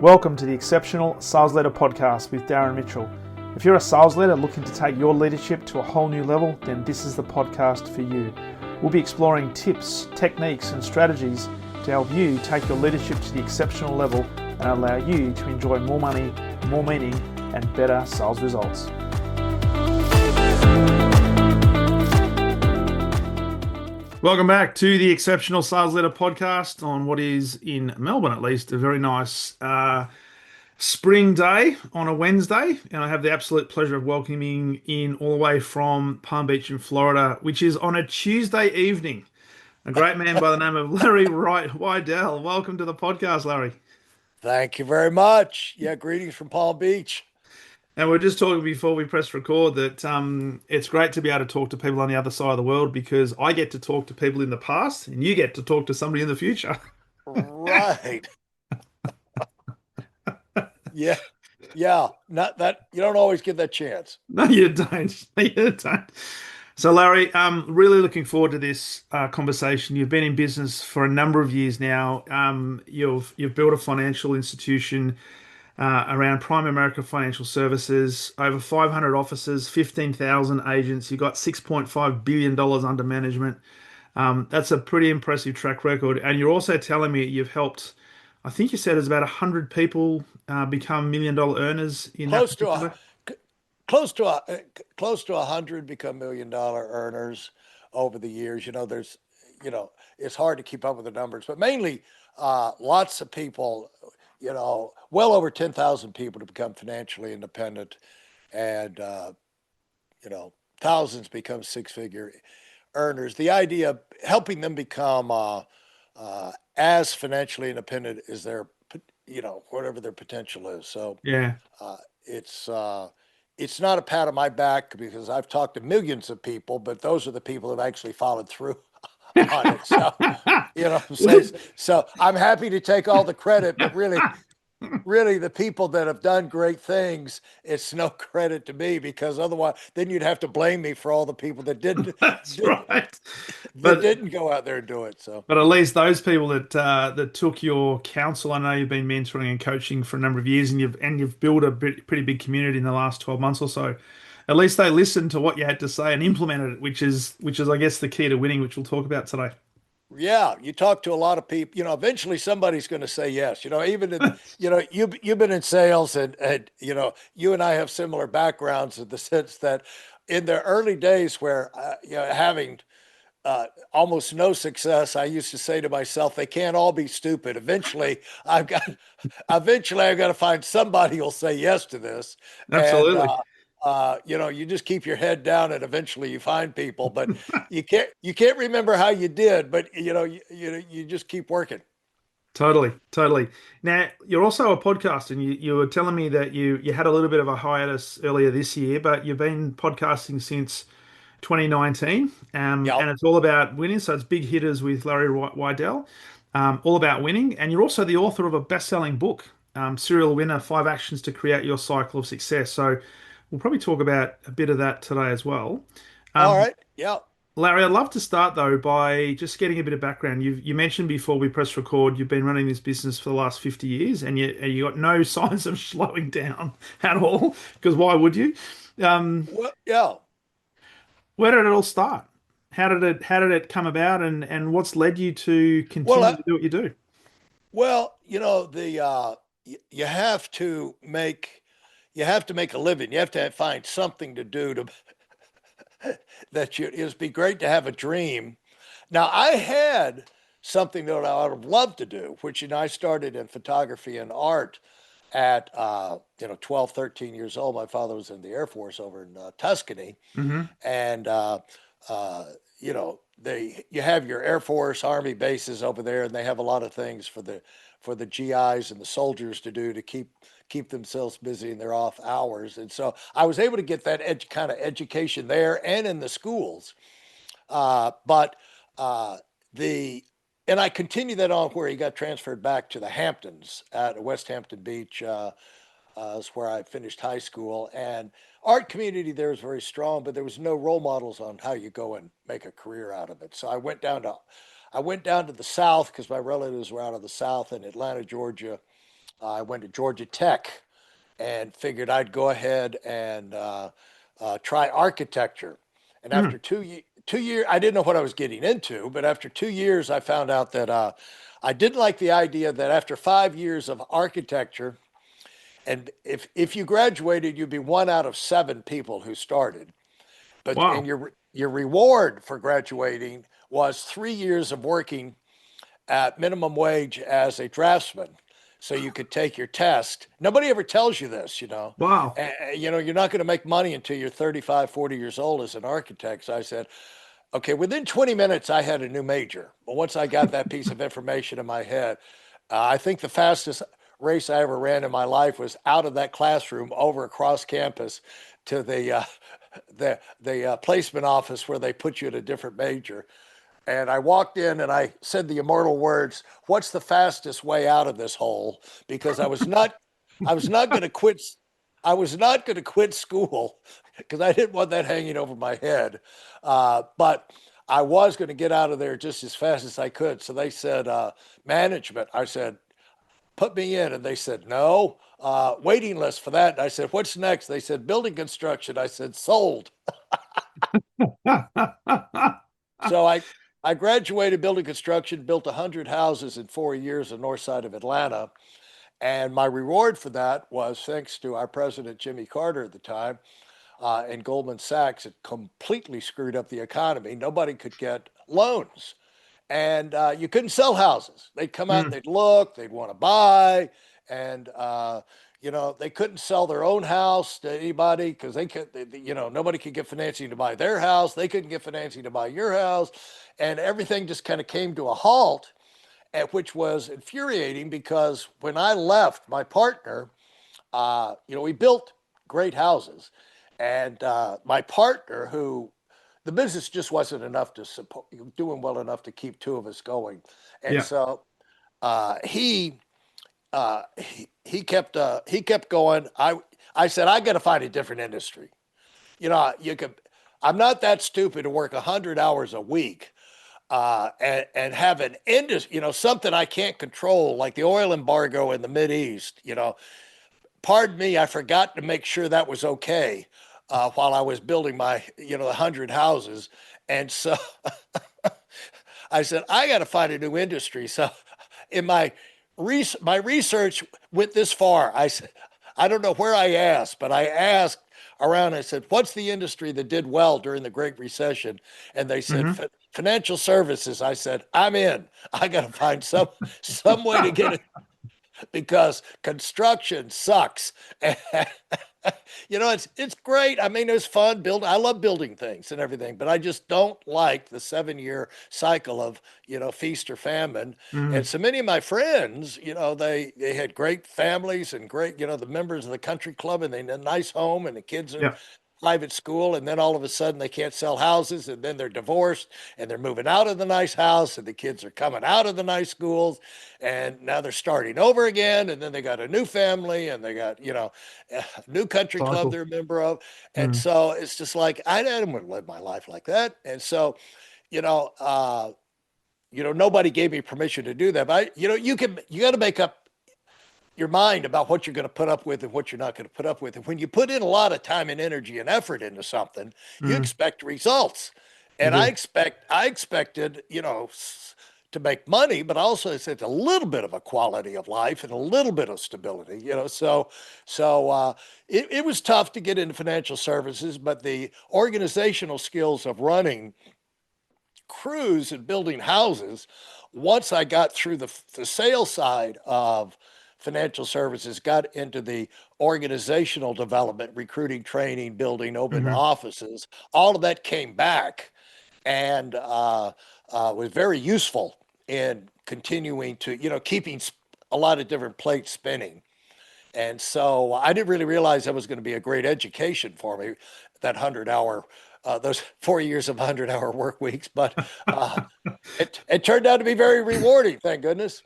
Welcome to the Exceptional Sales Leader Podcast with Darren Mitchell. If you're a sales leader looking to take your leadership to a whole new level, then this is the podcast for you. We'll be exploring tips, techniques, and strategies to help you take your leadership to the exceptional level and allow you to enjoy more money, more meaning, and better sales results. Welcome back to the Exceptional Sales Leader Podcast on what is, in Melbourne at least, a very nice spring day on a Wednesday. And I have the absolute pleasure of welcoming in all the way from Palm Beach in Florida, which is on a Tuesday evening, a great man by the name of Larry Weidel. Welcome to the podcast, Larry. Thank you very much. Yeah, greetings from Palm Beach. And we we're just talking before we press record that it's great to be able to talk to people on the other side of the world, because I get to talk to people in the past and you get to talk to somebody in the future. Right. Yeah. Not that you don't always get that chance. No, you don't. You don't. So, Larry, really looking forward to this conversation. You've been in business for a number of years now. You've built a financial institution around Primerica Financial Services, over 500 offices, 15,000 agents. You've got $6.5 billion under management. That's a pretty impressive track record. And you're also telling me you've helped, I think you said it's about 100 people become $1 million earners in Close that particular. Close to 100 become $1 million earners over the years. It's hard to keep up with the numbers, but mainly lots of people, well over 10,000 people to become financially independent, and thousands become six-figure earners. The idea of helping them become as financially independent as their, whatever their potential is. So Yeah. It's not a pat on my back, because I've talked to millions of people, but those are the people that actually followed through on it. So, so I'm happy to take all the credit, but really the people that have done great things, it's no credit to me, because otherwise then you'd have to blame me for all the people that didn't. That's right. That didn't go out there and do it. So, but at least those people that took your counsel, I know you've been mentoring and coaching for a number of years, and you've built a pretty big community in the last 12 months or so. At least they listened to what you had to say and implemented it, which is I guess the key to winning, which we'll talk about today. yeah, you talk to a lot of people, eventually somebody's going to say yes. Even if, you've been in sales, and you and I have similar backgrounds, in the sense that in the early days where, having almost no success, I used to say to myself, they can't all be stupid. Eventually I've got to find somebody who'll say yes to this. Absolutely. And, you just keep your head down, and eventually you find people, but you can't remember how you did, but you just keep working. Totally. Now, you're also a podcaster, and you were telling me that you had a little bit of a hiatus earlier this year, but you've been podcasting since 2019, and it's all about winning. So it's Big Hitters with Larry Weidel, all about winning. And you're also the author of a best-selling book, Serial Winner: 5 Actions to Create Your Cycle of Success. So we'll probably talk about a bit of that today as well. All right. Yeah. Larry, I'd love to start though by just getting a bit of background. You mentioned before we press record, you've been running this business for the last 50 years, and you got no signs of slowing down at all, because why would you? Well, yeah. Where did it all start? How did it come about, and what's led you to continue to do what you do? Well, you have to make a living. You have to find something to do to it'd be great to have a dream. Now, I had something that I would have loved to do, which, I started in photography and art at 12, 13 years old. My father was in the Air Force over in Tuscany. Mm-hmm. And you have your Air Force Army bases over there, and they have a lot of things for the GIs and the soldiers to do to keep themselves busy in their off hours. And so I was able to get that kind of education there and in the schools. And I continued that on where he got transferred back to the Hamptons at West Hampton Beach, is where I finished high school. And art community there was very strong, but there was no role models on how you go and make a career out of it. So I went down to the South, because my relatives were out of the South in Atlanta, Georgia, I went to Georgia Tech and figured I'd go ahead and try architecture. And after Mm. 2 years, I didn't know what I was getting into, but after 2 years, I found out that I didn't like the idea that after 5 years of architecture, and if you graduated, you'd be one out of seven people who started. But and Wow. your reward for graduating was 3 years of working at minimum wage as a draftsman. So you could take your test. Nobody ever tells you this, you know. Wow. You know, you're not going to make money until you're 35, 40 years old as an architect. So I said, okay, within 20 minutes, I had a new major. But once I got that piece of information in my head, I think the fastest race I ever ran in my life was out of that classroom over across campus to the placement office where they put you in a different major. And I walked in and I said the immortal words, "What's the fastest way out of this hole?" Because I was not going to quit. I was not going to quit school because I didn't want that hanging over my head. But I was going to get out of there just as fast as I could. So they said, management. I said, put me in. And they said, no, waiting list for that. And I said, what's next? They said, building construction. I said, sold. So I graduated building construction, built 100 houses in 4 years on the north side of Atlanta. And my reward for that was thanks to our president, Jimmy Carter at the time, and Goldman Sachs, it completely screwed up the economy. Nobody could get loans. And you couldn't sell houses. They'd come out, Mm. they'd look, they'd want to buy, and you know they couldn't sell their own house to anybody because you know, nobody could get financing to buy their house. They couldn't get financing to buy your house, and everything just kind of came to a halt, which was infuriating because when I left, my partner, you know, we built great houses, and my partner who the business just wasn't enough to support doing well enough to keep two of us going. And Yeah. so he kept going. I said I got to find a different industry. You know, you could. I'm not that stupid to work 100 hours a week and have an industry. You know, something I can't control, like the oil embargo in the Mid East. You know, pardon me, I forgot to make sure that was okay while I was building my, you know, 100 houses. And so I said, I got to find a new industry. So in my research went this far. I said, I don't know where I asked, but I asked around. I said, what's the industry that did well during the Great Recession? And they said, Hmm. financial services. I said, I'm in. I got to find some way to get it because construction sucks. You know, it's great. I mean, it's fun build. I love building things and everything, but I just don't like the 7 year cycle of, you know, feast or famine. And Mm. so many of my friends, you know, they had great families and great, you know, the members of the country club, and they had a nice home, and the kids are Yeah. private school, and then all of a sudden they can't sell houses, and then they're divorced, and they're moving out of the nice house, and the kids are coming out of the nice schools, and now they're starting over again, and then they got a new family, and they got, you know, a new country club Cycle. they're a member of. And Mm. so it's just like I didn't want to live my life like that. And so, you know, you know, nobody gave me permission to do that. But you know, you got to make up your mind about what you're going to put up with and what you're not going to put up with. And when you put in a lot of time and energy and effort into something, you Mm. expect results. You And do. I expected, you know, to make money, but also it's a little bit of a quality of life and a little bit of stability, you know. So it was tough to get into financial services, but the organizational skills of running crews and building houses, once I got through the sales side of financial services, got into the organizational development, recruiting, training, building, open Hmm. offices, all of that came back and was very useful in continuing to, you know, keeping a lot of different plates spinning. And so I didn't really realize that was going to be a great education for me, that 100 hour, those 4 years of 100 hour work weeks. But uh, it turned out to be very rewarding, thank goodness.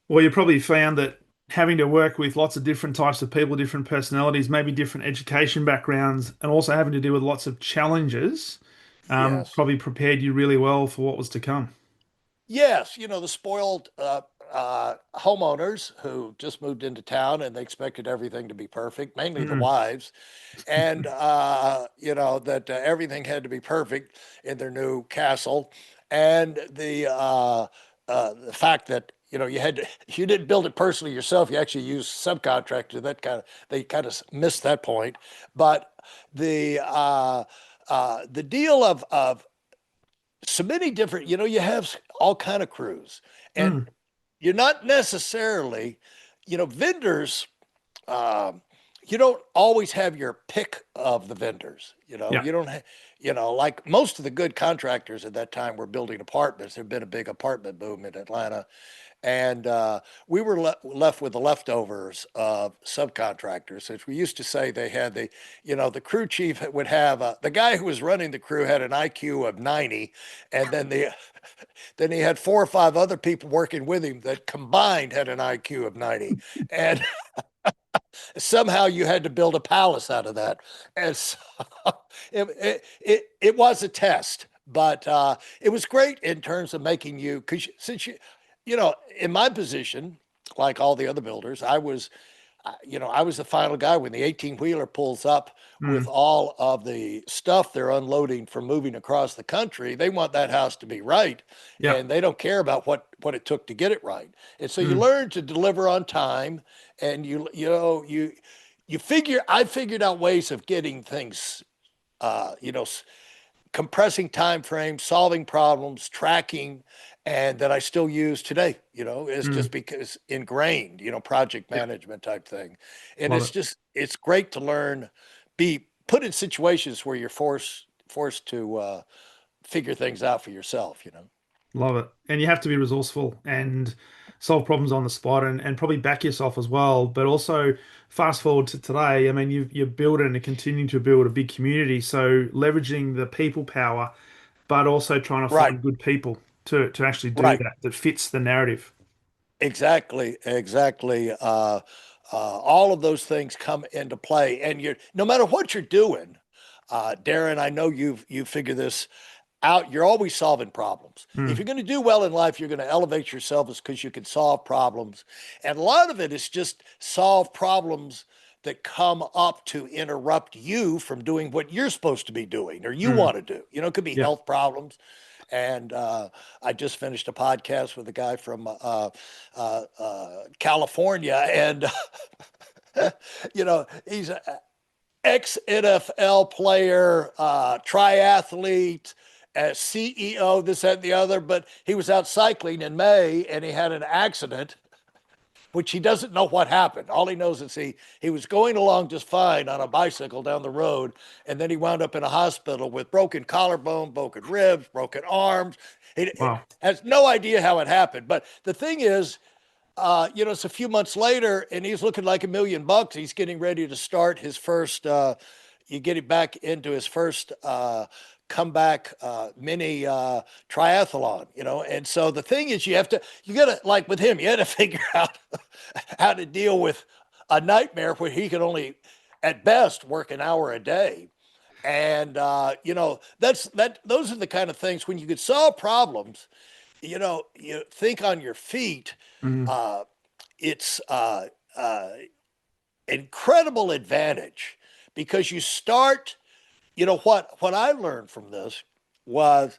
Well, you probably found that having to work with lots of different types of people, different personalities, maybe different education backgrounds, and also having to deal with lots of challenges, Yes. probably prepared you really well for what was to come. Yes, you know, the spoiled homeowners who just moved into town and they expected everything to be perfect, mainly the Mm, wives, and that everything had to be perfect in their new castle, and the fact that you didn't build it personally yourself, you actually used subcontractor. That kind of they kind of missed that point, but the deal of so many different, you have all kind of crews, and mm, you're not necessarily, vendors. Um, you don't always have your pick of the vendors. yeah. You don't, like most of the good contractors at that time were building apartments. There'd been a big apartment boom in Atlanta, and we were left with the leftovers of subcontractors. As we used to say, they had the crew chief would have the guy who was running the crew had an IQ of 90, and then he had four or five other people working with him that combined had an IQ of 90, and somehow you had to build a palace out of that. And so it was a test, but it was great in terms of making you, because since in my position, like all the other builders, I was the final guy when the 18 wheeler pulls up with Mm, all of the stuff they're unloading from moving across the country. They want that house to be right, yeah. and they don't care about what it took to get it right. And so you Mm, learn to deliver on time, and I figured out ways of getting things, compressing time frames, solving problems, tracking, and that I still use today, is just mm, because ingrained, project yeah. management type thing. And Love it. it's great to learn, be put in situations where you're forced to figure things out for yourself. Love it. And you have to be resourceful and solve problems on the spot and probably back yourself as well. But also fast forward to today, I mean, you're building and continuing to build a big community. So leveraging the people power, but also trying to Right, find good people to actually do right. that fits the narrative. Exactly, exactly. All of those things come into play, and no matter what you're doing, Darren. I know you figure this out. You're always solving problems. If Mm, you're going to do well in life, you're going to elevate yourself is because you can solve problems, and a lot of it is just solve problems that come up to interrupt you from doing what you're supposed to be doing or you mm, want to do. It could be yeah. health problems, and I just finished a podcast with a guy from California, and he's an ex NFL player, triathlete, CEO, this, that, and the other. But he was out cycling in May, and he had an accident, which he doesn't know what happened. All he knows is he was going along just fine on a bicycle down the road, and then he wound up in a hospital with broken collarbone, broken ribs, broken arms. He Wow. has no idea how it happened. But the thing is, it's a few months later, and he's looking like $1 million. He's getting ready to start his first. You get him back into his first comeback mini triathlon. And so the thing is, you got to, like with him, you had to figure out how to deal with a nightmare where he could only, at best, work an hour a day. And those are the kind of things when you could solve problems. You think on your feet. Mm, Uh, it's incredible advantage because you start. What I learned from this was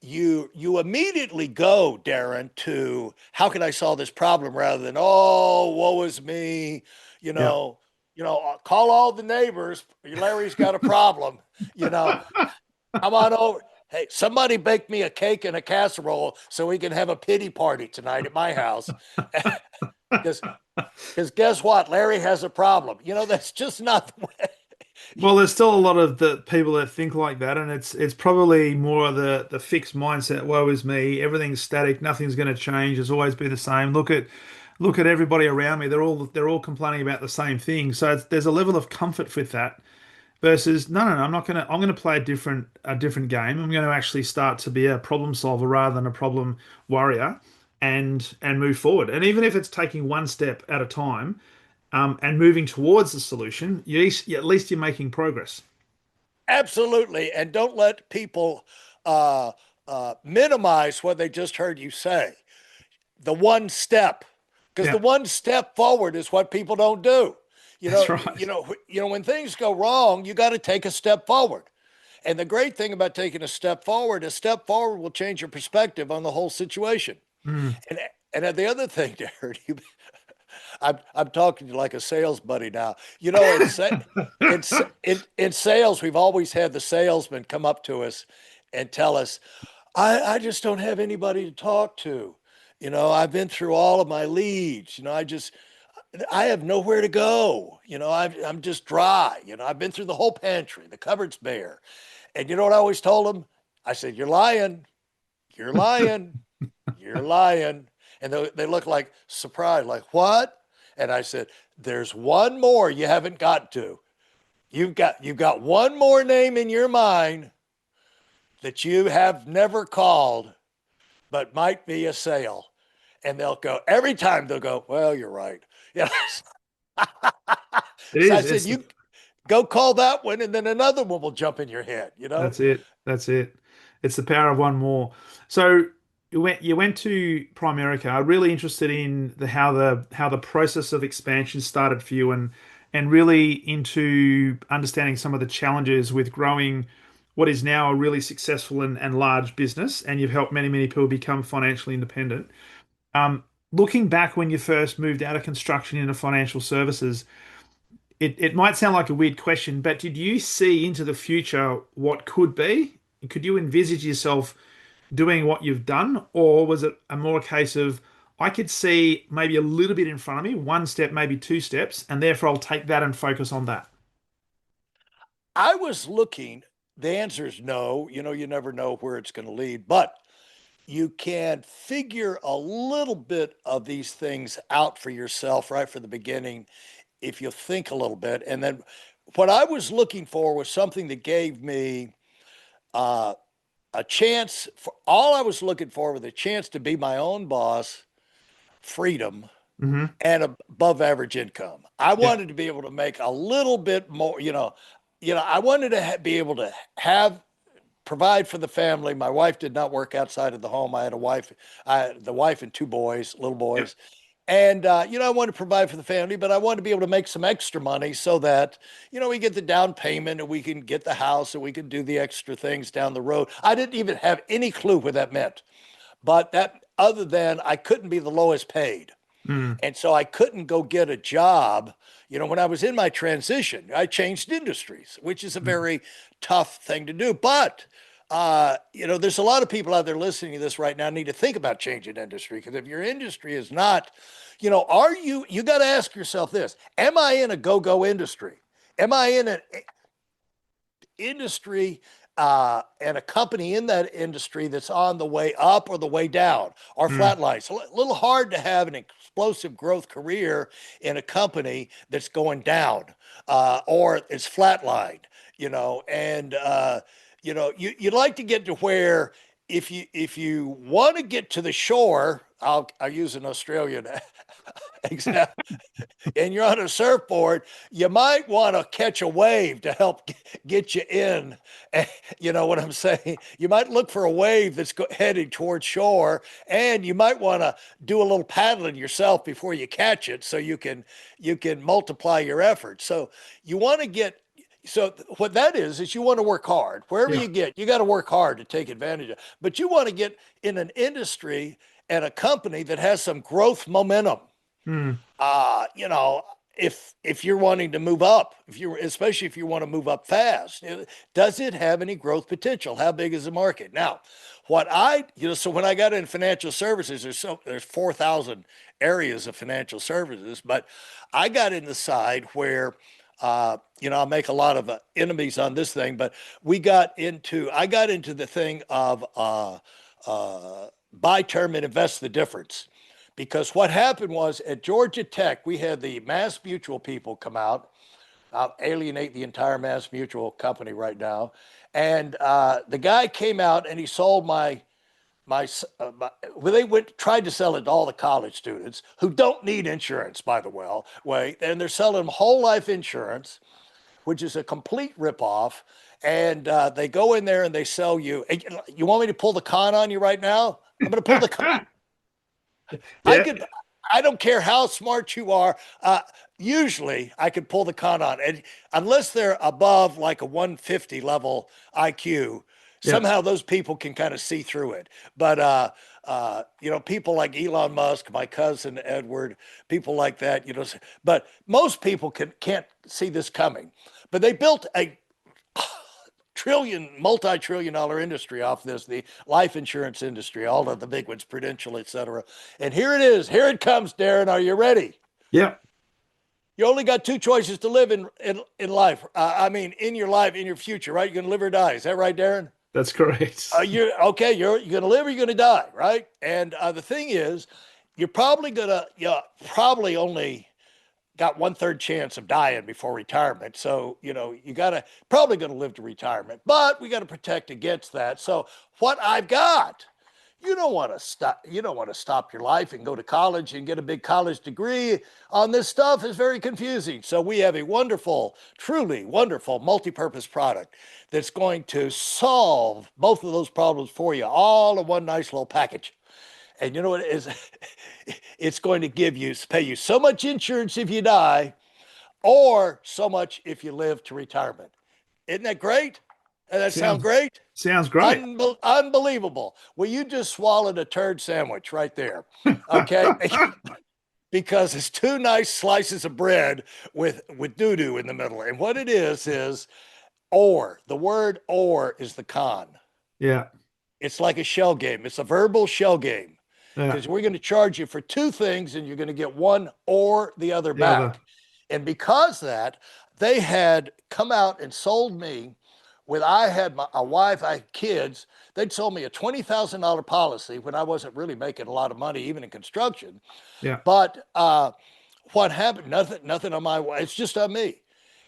you immediately go, Darren, to how can I solve this problem rather than, oh, woe is me, you yeah. know, call all the neighbors. Larry's got a problem, you know, come on over. Hey, somebody bake me a cake and a casserole so we can have a pity party tonight at my house. Because guess what? Larry has a problem. That's just not the way. Well, there's still a lot of the people that think like that, and it's probably more of the fixed mindset. Woe is me. Everything's static. Nothing's going to change. It's always been the same. Look at everybody around me. They're all complaining about the same thing. So there's a level of comfort with that. Versus, no, no, no, I'm not gonna. I'm gonna play a different game. I'm going to actually start to be a problem solver rather than a problem warrior, and move forward. And even if it's taking one step at a time, and moving towards the solution, at least you're making progress. Absolutely. And don't let people uh, minimize what they just heard you say. the one step, because the Yeah, one step forward is what people don't do. that's right. When things go wrong, you got to take a step forward. And the great thing about taking a step forward will change your perspective on the whole situation. Mm. And the other thing, Darren, I'm talking to you like a sales buddy now. In sales, we've always had the salesman come up to us and tell us, I just don't have anybody to talk to. I've been through all of my leads. I have nowhere to go. I'm just dry. I've been through the whole pantry. The cupboard's bare. And you know what I always told them? I said, "You're lying. You're lying. You're lying." And they look like surprised, like, "What?" And I said, "There's one more you haven't got to. You've got one more name in your mind that you have never called, but might be a sale." And they'll go, every time they'll go, "Well, you're right." Yeah. It So I is. said, "You go call that one, and then another one will jump in your head." That's it. That's it. It's the power of one more. So you went to Primerica. I'm really interested in the process of expansion started for you and really into understanding some of the challenges with growing what is now a really successful and large business. And you've helped many, many people become financially independent. Looking back when you first moved out of construction into financial services, it might sound like a weird question, but did you see into the future what could be? Could you envisage yourself doing what you've done, or was it a more case of I could see maybe a little bit in front of me, one step, maybe two steps, and therefore I'll take that and focus on that? I was looking, the answer is no. You never know where it's going to lead, but you can figure a little bit of these things out for yourself right from the beginning if you think a little bit. And then what I was looking for was something that gave me uh, a chance. For all I was looking for was a chance to be my own boss, freedom, Hmm. and above average income. I Yeah. wanted to be able to make a little bit more. I wanted to be able to have provide for the family. My wife did not work outside of the home. I had a wife, the wife and two boys, little Yeah. boys. And, I wanted to provide for the family, but I wanted to be able to make some extra money so that, we get the down payment and we can get the house and we can do the extra things down the road. I didn't even have any clue what that meant, but that other than I couldn't be the lowest paid. Mm. And so I couldn't go get a job. When I was in my transition, I changed industries, which is a Mm. very tough thing to do. But, there's a lot of people out there listening to this right now need to think about changing industry because if your industry is not, you got to ask yourself this: am I in a go go industry? Am I in an industry and a company in that industry that's on the way up or the way down or Mm. flatline? It's a little hard to have an explosive growth career in a company that's going down or it's flatlined, and you'd like to get to where if you want to get to the shore, I'll use an Australian example, and you're on a surfboard, you might want to catch a wave to help get you in. You know what I'm saying? You might look for a wave that's heading towards shore, and you might want to do a little paddling yourself before you catch it, so you can multiply your efforts. So you want to get. So what that is you want to work hard. Wherever Yeah. you get, you got to work hard to take advantage of. But you want to get in an industry and a company that has some growth momentum Mm. uh, you know, if you're wanting to move up, especially if you want to move up fast, does it have any growth potential? How big is the market? Now, so when I got in financial services, there's 4,000 areas of financial services, but I got in the side where I make a lot of enemies on this thing, but I got into the thing of buy term and invest the difference. Because what happened was at Georgia Tech, we had the Mass Mutual people come out. I'll alienate the entire Mass Mutual company right now. And the guy came out and he sold well, they tried to sell it to all the college students who don't need insurance, by the way, and they're selling them whole life insurance, which is a complete ripoff. And they go in there and they sell you. You want me to pull the con on you right now? I'm going to pull the con. I Yeah. could, I don't care how smart you are. Usually I could pull the con on, and unless they're above like a 150 level IQ, Yeah. somehow those people can kind of see through it. But people like Elon Musk, my cousin Edward, people like that, but most people can't see this coming. But they built a multi-trillion dollar industry off this, the life insurance industry, all of the big ones, Prudential, et cetera. And here it is. Here it comes, Darren. Are you ready? Yeah. You only got two choices to live in life. In your life, in your future, right? You're going to live or die. Is that right, Darren? That's correct. You're okay. You're going to live or you're going to die, right? And the thing is, you're probably probably only got 1/3 chance of dying before retirement. So, you gotta probably gonna live to retirement, but we got to protect against that. So what I've got, you don't want to stop your life and go to college and get a big college degree on this stuff is very confusing. So we have a wonderful, truly wonderful multi-purpose product that's going to solve both of those problems for you all in one nice little package. And you know what it is? It's going to pay you so much insurance if you die, or so much if you live to retirement. Isn't that great? Does that sound Sounds great? sounds great. Unbelievable. Well, you just swallowed a turd sandwich right there. Okay. Because it's two nice slices of bread with doo-doo in the middle. And what it is or. The word or is the con. Yeah. It's like a shell game. It's a verbal shell game Yeah. because we're going to charge you for two things and you're going to get one or the other The other. back. And because that, they had come out and sold me I had a wife, I had kids. They'd sold me a $20,000 policy when I wasn't really making a lot of money, even in construction. Yeah. But what happened? Nothing on my way. It's just on me.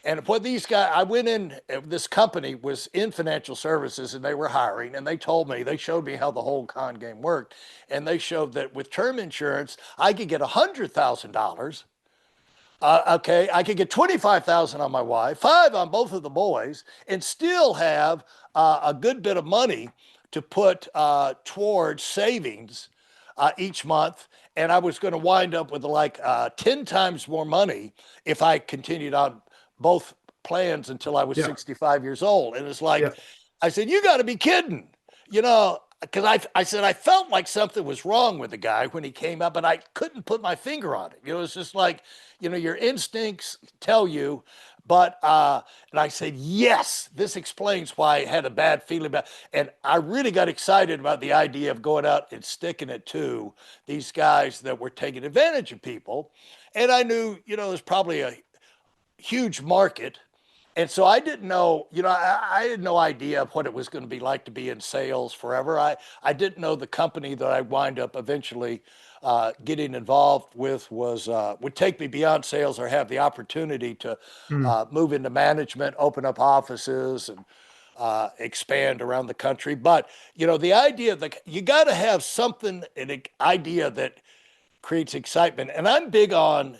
And what these guys, I went in, this company was in financial services and they were hiring. And they showed me how the whole con game worked. And they showed that with term insurance, I could get $100,000. Okay, I could get 25,000 on my wife, five on both of the boys, and still have a good bit of money to put towards savings each month. And I was going to wind up with like 10 times more money if I continued on both plans until I was Yeah. 65 years old. And it's like, Yeah. I said, you got to be kidding, because I said I felt like something was wrong with the guy when he came up, but I couldn't put my finger on it. It's just like, your instincts tell you. But and I said, yes, this explains why I had a bad feeling about. And I really got excited about the idea of going out and sticking it to these guys that were taking advantage of people. And I knew, there's probably a huge market. And so I didn't know, I had no idea of what it was going to be like to be in sales forever. I didn't know the company that I wind up eventually getting involved with would take me beyond sales or have the opportunity to Mm. move into management, open up offices, and expand around the country. But, the idea that you got to have something, an idea that creates excitement. And I'm big on,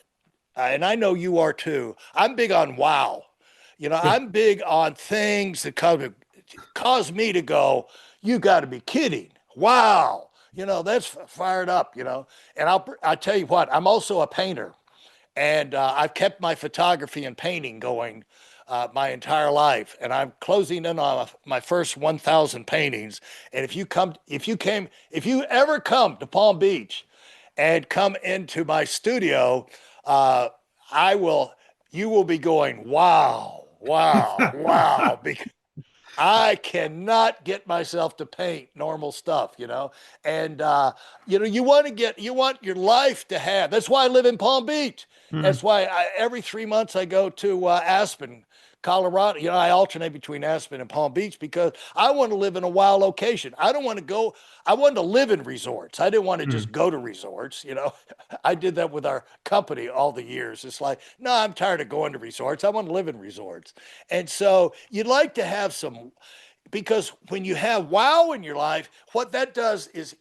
and I know you are too, I'm big on wow. Yeah. I'm big on things that cause me to go, you got to be kidding. Wow. That's fired up, And I'll tell you what, I'm also a painter. And I've kept my photography and painting going my entire life. And I'm closing in on my first 1,000 paintings. And if you ever come to Palm Beach and come into my studio, uh, I will, you will be going, wow, wow, wow, because I cannot get myself to paint normal stuff, and you want your life to have. That's why I live in Palm Beach. Mm. That's why every 3 months I go to Aspen, Colorado. I alternate between Aspen and Palm Beach because I want to live in a wild location. I don't want to go. I wanted to live in resorts. I didn't want to just Mm. go to resorts. I did that with our company all the years. It's like, no, I'm tired of going to resorts. I want to live in resorts. And so you'd like to have some, because when you have wow in your life, what that does is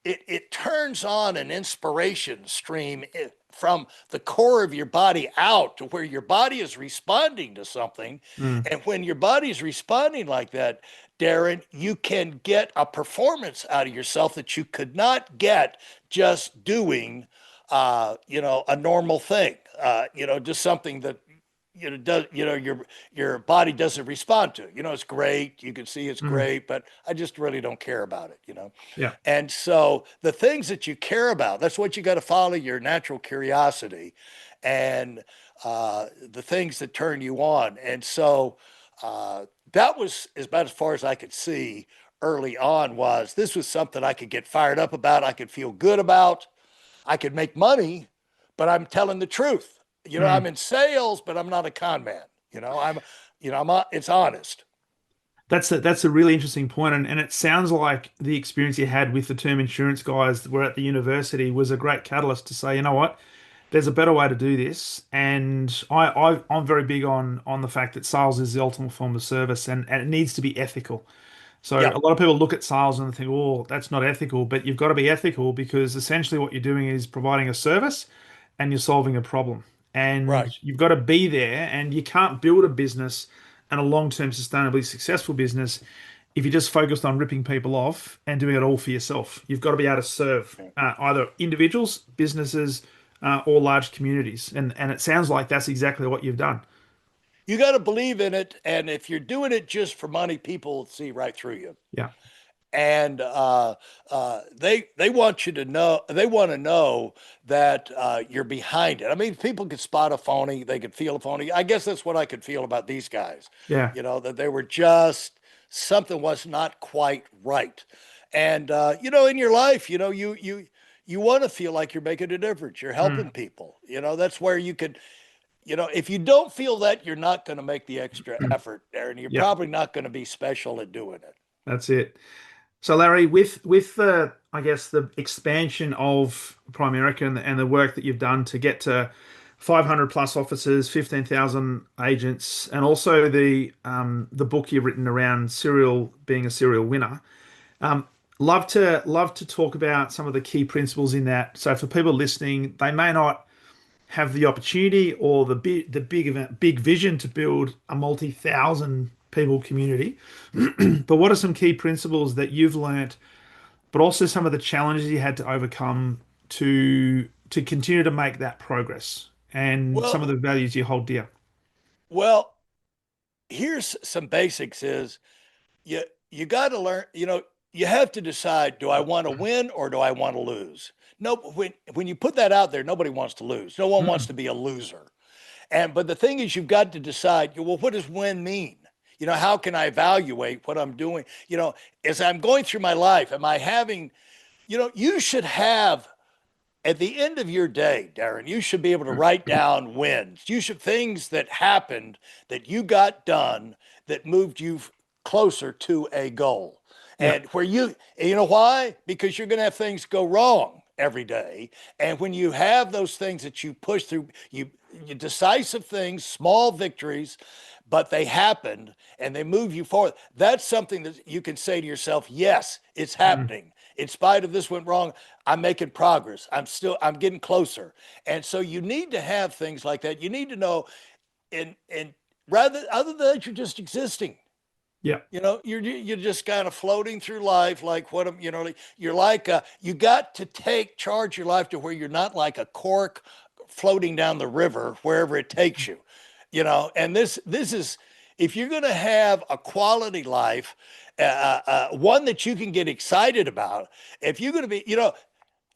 it turns on an inspiration stream from the core of your body out to where your body is responding to something. Mm. And when your body is responding like that, Darren, you can get a performance out of yourself that you could not get just doing, a normal thing. Just something that does your body doesn't respond to. It's great. You can see it's Mm. great, but I just really don't care about it. Yeah. And so the things that you care about, that's what you got to follow your natural curiosity and the things that turn you on. And so that was about as far as I could see early on. Was this was something I could get fired up about, I could feel good about, I could make money, but I'm telling the truth. I'm Mm. in sales, but I'm not a con man. It's honest. That's a really interesting point, and it sounds like the experience you had with the term insurance guys that were at the university was a great catalyst to say, you know what, there's a better way to do this. And I'm very big on the fact that sales is the ultimate form of service, and it needs to be ethical. So Yeah, a lot of people look at sales and think, oh, that's not ethical, but you've got to be ethical because essentially what you're doing is providing a service and you're solving a problem. And right. you've got to be there, and you can't build a business and a long-term sustainably successful business if you're just focused on ripping people off and doing it all for yourself. You've got to be able to serve either individuals, businesses, or large communities. And it sounds like that's exactly what you've done. You got to believe in it, and if you're doing it just for money, people will see right through you. Yeah. And they want you to know. They want to know that you're behind it. I mean, people could spot a phony. They could feel a phony. I guess that's what I could feel about these guys. Yeah. That they were just something was not quite right. And in your life, you want to feel like you're making a difference. You're Mm. helping people. That's where you could. If you don't feel that, you're not going to make the extra effort there, and you're Yeah. probably not going to be special at doing it. That's it. So, Larry, with the, I guess, the expansion of Primerica and the work that you've done to get to 500 plus offices, 15,000 agents, and also the book you've written around serial being a serial winner, um, love to talk about some of the key principles in that. So, for people listening, they may not have the opportunity or the big vision to build a multi-thousand people community. But what are some key principles that you've learnt, but also some of the challenges you had to overcome to continue to make that progress and some of Well, the values you hold dear? well, here's some basics is you you got to learn, you have to decide, do I want to win or do I want to lose? No, when you put that out there, nobody wants to lose. No one wants Mm. to be a loser. But the thing is you've got to decide, well, what does win mean? How can I evaluate what I'm doing? As I'm going through my life, am I having, you should have at the end of your day, Darren, you should be able to write down wins. You should things that happened that you got done that moved you closer to a goal. Yeah. And you know why? Because you're going to have things go wrong every day. And when you have those things that you push through, you decisive things, small victories, but they happened and they move you forward. That's something that you can say to yourself, yes, it's Mm. happening. In spite of this went wrong, I'm making progress. I'm getting closer. And so you need to have things like that. You need to know, and rather other than that, you're just existing. Yeah. You're just kind of floating through life like what am you're like you got to take charge of your life to where you're not like a cork floating down the river wherever it takes you. And this is if you're going to have a quality life, one that you can get excited about. If you're going to be,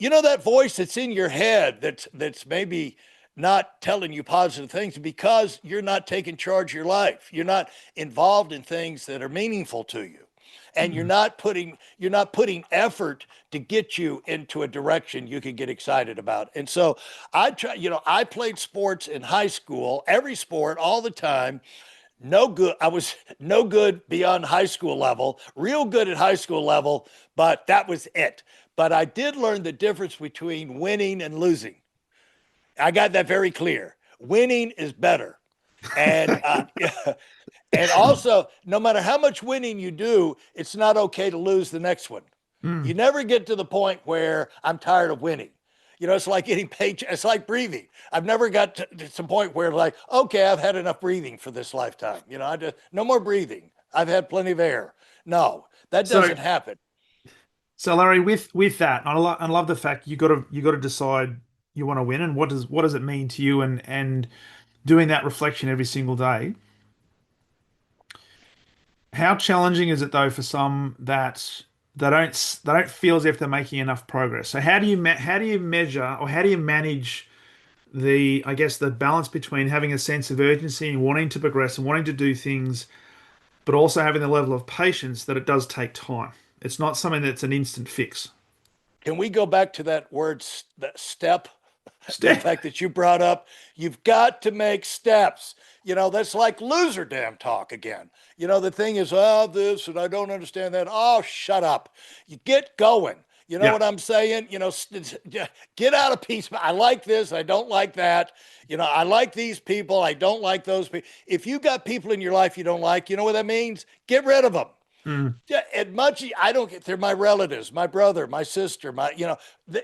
that voice that's in your head that's maybe not telling you positive things because you're not taking charge of your life. You're not involved in things that are meaningful to you. And you're Mm. not putting effort to get you into a direction you can get excited about. And so I played sports in high school, every sport all the time. No good. I was no good beyond high school level, real good at high school level, but that was it. But I did learn the difference between winning and losing. I got that very clear. Winning is better. And and also, no matter how much winning you do, it's not okay to lose the next one. Mm. You never get to the point where I'm tired of winning. It's like getting paid. It's like breathing. I've never got to some point where like, okay, I've had enough breathing for this lifetime. I just no more breathing. I've had plenty of air. No, that So doesn't happen. so Larry, with that, I love the fact you got to decide you want to win, and what does it mean to you, and doing that reflection every single day. How challenging is it though for some that they don't feel as if they're making enough progress? So how do you measure, or how do you manage the, I guess, the balance between having a sense of urgency and wanting to progress and wanting to do things, but also having the level of patience that it does take time. It's not something that's an instant fix. Can we go back to that word, that step? The Step. fact that you brought up, you've got to make steps. That's like loser damn talk again. The thing is, oh, this, and I don't understand that. Oh, shut up. You get going. You know Yeah. what I'm saying? Get out of peace. I like this. I don't like that. I like these people. I don't like those people. If you got people in your life you don't like, you know what that means? Get rid of them. Mm, Yeah, as much I don't get, they're my relatives, my brother, my sister,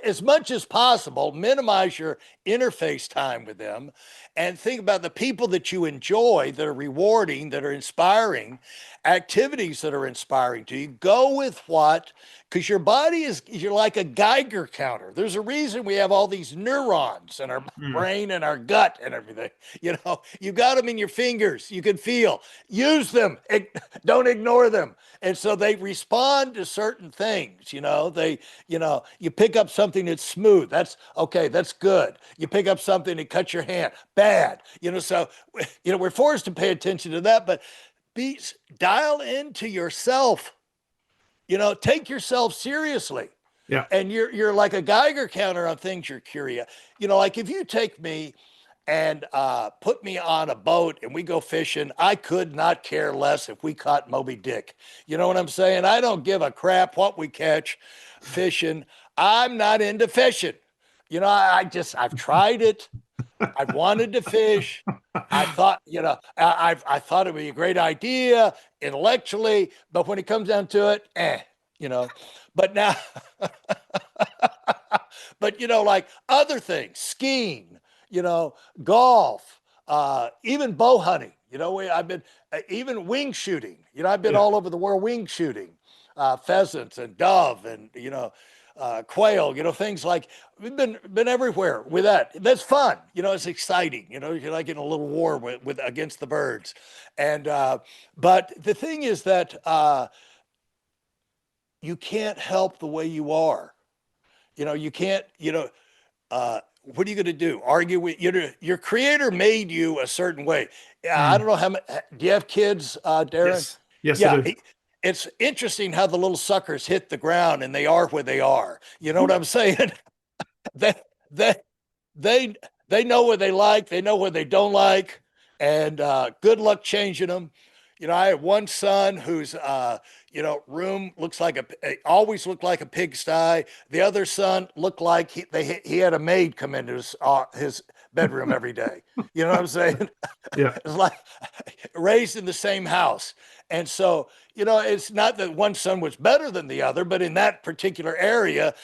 as much as possible, minimize your interface time with them, and think about the people that you enjoy, that are rewarding, that are inspiring, activities that are inspiring to you. Go with what, because your body you're like a Geiger counter. There's a reason we have all these neurons in our mm. brain and our gut and everything. You got them in your fingers. You can feel. Use them. Don't ignore them. And so they respond to certain things. You pick up something that's smooth. That's okay. That's good. You pick up something that cuts your hand. Bad. So we're forced to pay attention to that, but be dial into yourself. Take yourself seriously. Yeah. And you're like a Geiger counter on things you're curious. Like if you take me and put me on a boat and we go fishing, I could not care less if we caught Moby Dick. You know what I'm saying? I don't give a crap what we catch fishing. I'm not into fishing. I've tried it. I've wanted to fish. I thought, I thought it would be a great idea intellectually, but when it comes down to it, you know. But now, but like other things, skiing, golf, even bow hunting. I've been even wing shooting. I've been Yeah. all over the world wing shooting, pheasants and dove and quail. Things like we've been everywhere with that. That's fun. It's exciting. You're like in a little war with against the birds, and but the thing is that you can't help the way you are. You can't. What are you going to do? Argue with your creator made you a certain way. I Mm. don't know how many. Do you have kids, Darren? Yes. Yes, I Yeah, do. it's interesting how the little suckers hit the ground and they are where they are. You know what I'm saying? they they they they know what they like, they know what they don't like, and good luck changing them. I have one son whose room looks like always looked like a pigsty. The other son looked like he had a maid come into his bedroom every day. You know what I'm saying? Yeah. It's like raised in the same house. And so, it's not that one son was better than the other, but in that particular area,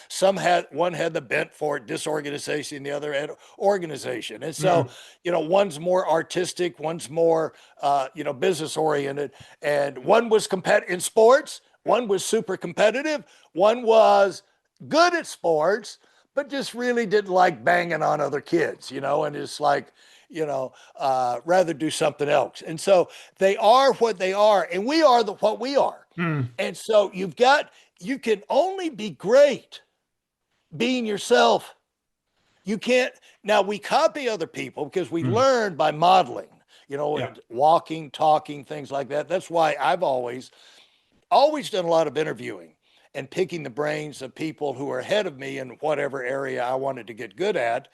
one had the bent for disorganization, the other had organization. And so, Mm. one's more artistic, one's more, business oriented, and one was in sports, one was super competitive, one was good at sports, but just really didn't like banging on other kids, and it's like, rather do something else. And so they are what they are, and we are what we are. Mm. And so you can only be great being yourself. You can't, now we copy other people because we Mm. learn by modeling, Yeah. walking, talking, things like that. That's why I've always done a lot of interviewing and picking the brains of people who are ahead of me in whatever area I wanted to get good at,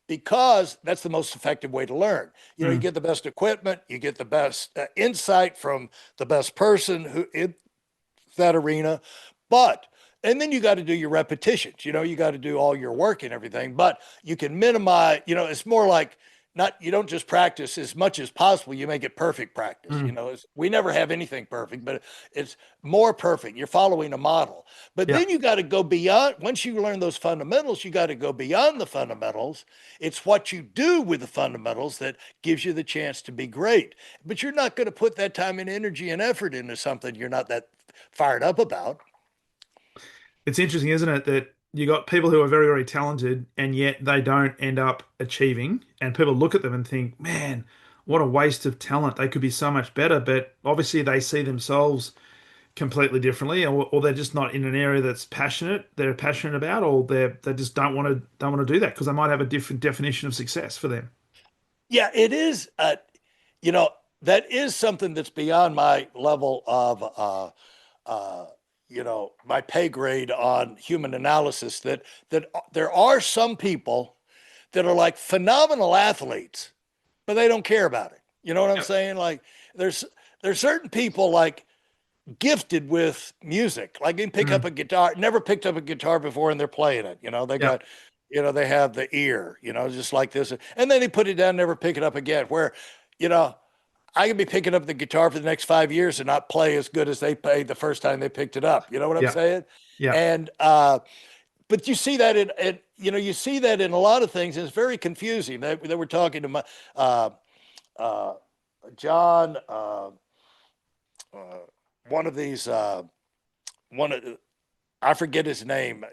because that's the most effective way to learn. You Mm. get the best equipment, you get the best insight from the best person who in that arena, but and then you got to do your repetitions. You got to do all your work and everything, but you can minimize. It's more like not you don't just practice as much as possible. You make it perfect practice. Mm. We never have anything perfect, but it's more perfect. You're following a model, but Yeah. then you got to go beyond. Once you learn those fundamentals, you got to go beyond the fundamentals. It's what you do with the fundamentals that gives you the chance to be great. But you're not going to put that time and energy and effort into something you're not that fired up about. It's interesting, isn't it, that you got people who are very, very talented and yet they don't end up achieving. And people look at them and think, man, what a waste of talent. They could be so much better. But obviously they see themselves completely differently, or they're just not in an area that's they're passionate about, or they just don't want to do that because they might have a different definition of success for them. Yeah, it is. You know, that is something that's beyond my level of, uh, my pay grade on human analysis. That there are some people that are like phenomenal athletes, but they don't care about it. You know what I'm Yep. saying? Like there's there's certain people like gifted with music. Like they can pick up Mm. a guitar, never picked up a guitar before, and they're playing it. You know, they Yep. got, they have the ear. Just like this, and then they put it down, never pick it up again. Where, you know, I could be picking up the guitar for the next 5 years and not play as good as they played the first time they picked it up. You know what I'm Yep. saying? Yep. And but you see that you see that in a lot of things. And it's very confusing. They were talking to my uh, uh, John, uh, one of these, one of I forget his name.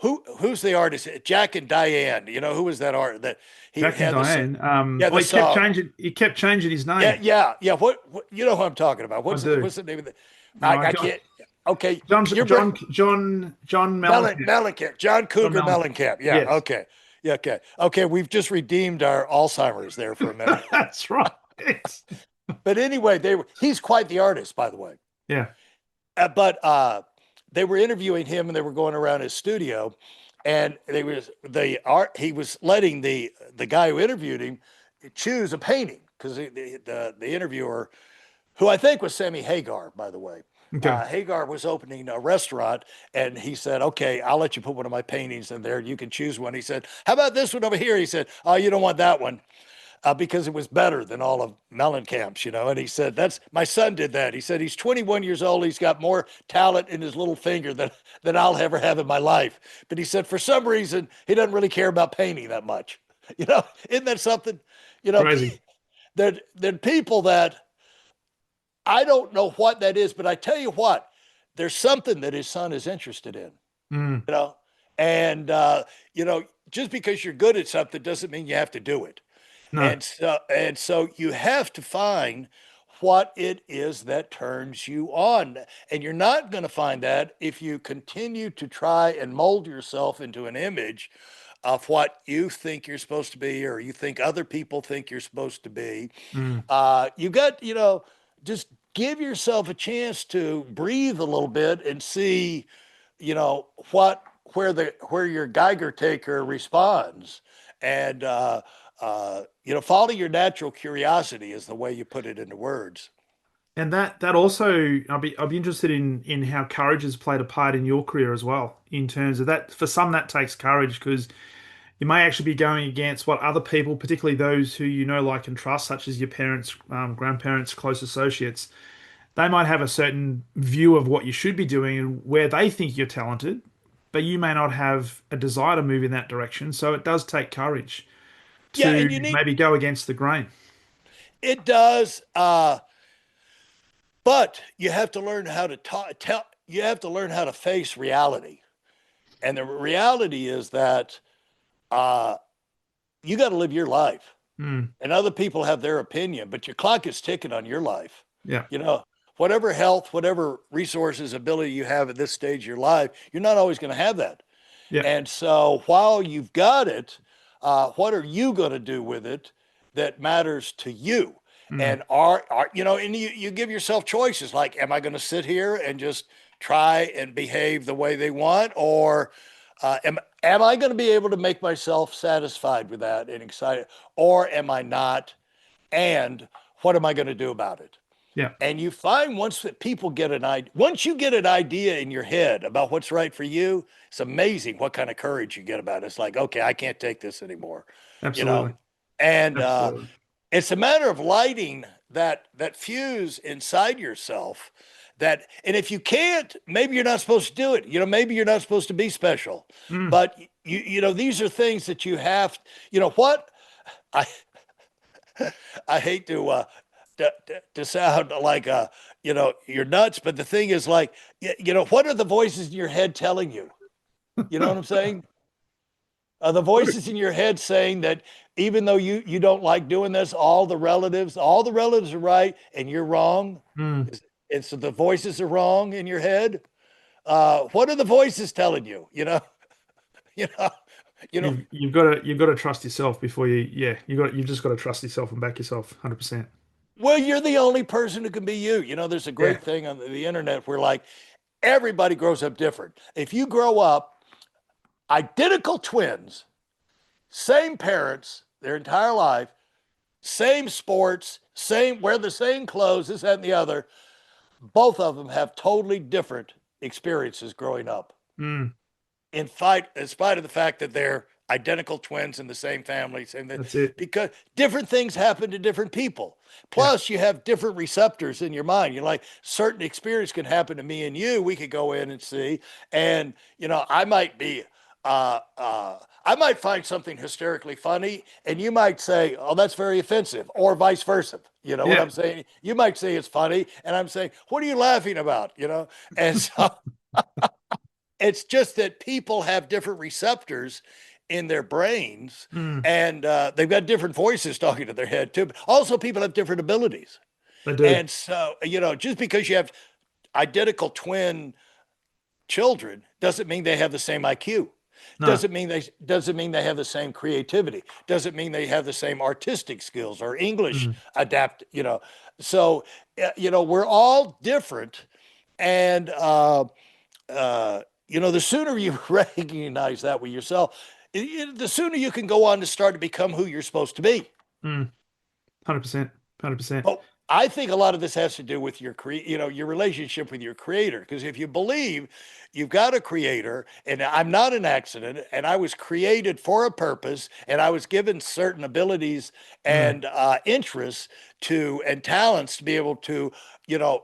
Who's the artist? Jack and Diane. You know who was that art that he Jack and had the Diane. yeah, Oh, the song. he kept changing his Yeah, name. yeah, yeah. What you know who I'm talking about? I do. What's the name of the? No, I I got can't. Okay, John you're John Mellencamp. Mellencamp, John John Cougar Mellencamp. Mellencamp. Yeah, Yes. okay. Yeah, okay. Okay, we've just redeemed our Alzheimer's there for a minute. That's right. But anyway, he's quite the artist, by the way. Yeah. But they were interviewing him and they were going around his studio and he was letting the guy who interviewed him choose a painting because the interviewer, who I think was Sammy Hagar, by the way. Okay. Hagar was opening a restaurant and he said, okay, I'll let you put one of my paintings in there. You can choose one. He said, how about this one over here? He said, oh, you don't want that one. Because it was better than all of Mellencamp's, And he said, that's my son did that. He said, he's 21 years old. He's got more talent in his little finger than I'll ever have in my life. But he said, for some reason, he doesn't really care about painting that much. Isn't that something? You know, Crazy. there people that I don't know what that is, but I tell you what, there's something that his son is interested in, Mm. you know, and, just because you're good at something doesn't mean you have to do it. No. And so you have to find what it is that turns you on. And you're not going to find that if you continue to try and mold yourself into an image of what you think you're supposed to be or you think other people think you're supposed to be. Mm. You got, just give yourself a chance to breathe a little bit and see, where your Geiger taker responds. And follow your natural curiosity is the way you put it into words. And that also, I'll be interested in how courage has played a part in your career as well. In terms of that, for some that takes courage because you may actually be going against what other people, particularly those who you know, like and trust, such as your parents, grandparents, close associates, they might have a certain view of what you should be doing and where they think you're talented, but you may not have a desire to move in that direction. So it does take courage Yeah, to and maybe go against the grain. it does. But you have to learn how to tell. You have to learn how to face reality, and the reality is that uh, you got to live your life, Mm. and other people have their opinion, but your clock is ticking on your life. Yeah. You know, whatever health, whatever resources, ability you have at this stage of your life, you're not always going to have that. Yeah. And so while you've got it, what are you going to do with it that matters to you? Mm. And and you give yourself choices like, am I going to sit here and just try and behave the way they want? Or am I going to be able to make myself satisfied with that and excited? Or am I not? And what am I going to do about it? Yeah. And you find once you get an idea in your head about what's right for you, it's amazing what kind of courage you get about it. It's like, okay, I can't take this anymore, you know. Absolutely. And Absolutely. it's a matter of lighting that fuse inside yourself. And if you can't, maybe you're not supposed to do it. Maybe you're not supposed to be special. Mm. But these are things that you have. What I I hate to to sound like you're nuts, but the thing is like what are the voices in your head telling you? You know what I'm saying? The voices in your head saying that even though you don't like doing this, all the relatives are right and you're wrong. Mm. And so the voices are wrong in your head. What are the voices telling you? You know, you know. You've got to trust yourself before you've just got to trust yourself and back yourself 100%. Well, you're the only person who can be you. There's a Yeah. great thing on the internet where like everybody grows up different. If you grow up identical twins, same parents their entire life, same sports, wear the same clothes, this, that, and the other, both of them have totally different experiences growing up. Mm. In spite of the fact that they're identical twins in the same family, That's it. because different things happen to different people. Yeah. Plus, you have different receptors in your mind. You're like, certain experience can happen to me and you. We could go in and see, and I might find something hysterically funny, and you might say, "Oh, that's very offensive," or vice versa. You know what Yeah. I'm saying? You might say it's funny, and I'm saying, "What are you laughing about?" And so it's just that people have different receptors in their brains, Mm. and they've got different voices talking to their head too. But also, people have different abilities, They do. and so just because you have identical twin children doesn't mean they have the same IQ. No. Doesn't mean they have the same creativity. Doesn't mean they have the same artistic skills or English Mm. adapt. So we're all different, and the sooner you recognize that with yourself, the sooner you can go on to start to become who you're supposed to be. Mm. 100%. 100%. But I think a lot of this has to do with your relationship with your creator. Because if you believe you've got a creator, and I'm not an accident, and I was created for a purpose, and I was given certain abilities Mm. and interests and talents to be able to,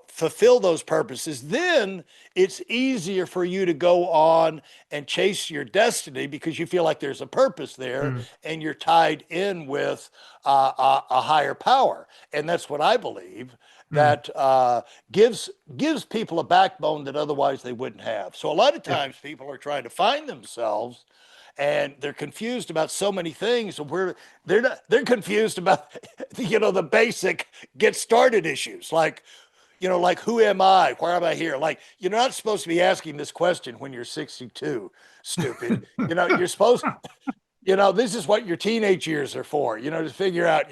fulfill those purposes, then it's easier for you to go on and chase your destiny because you feel like there's a purpose there Mm. and you're tied in with a higher power. And that's what I believe Mm. that gives people a backbone that otherwise they wouldn't have. So a lot of Yeah. times people are trying to find themselves and they're confused about so many things. They're confused about the basic get started issues like who am I? Why am I here? Like you're not supposed to be asking this question when you're 62, stupid. You're supposed this is what your teenage years are for, to figure out,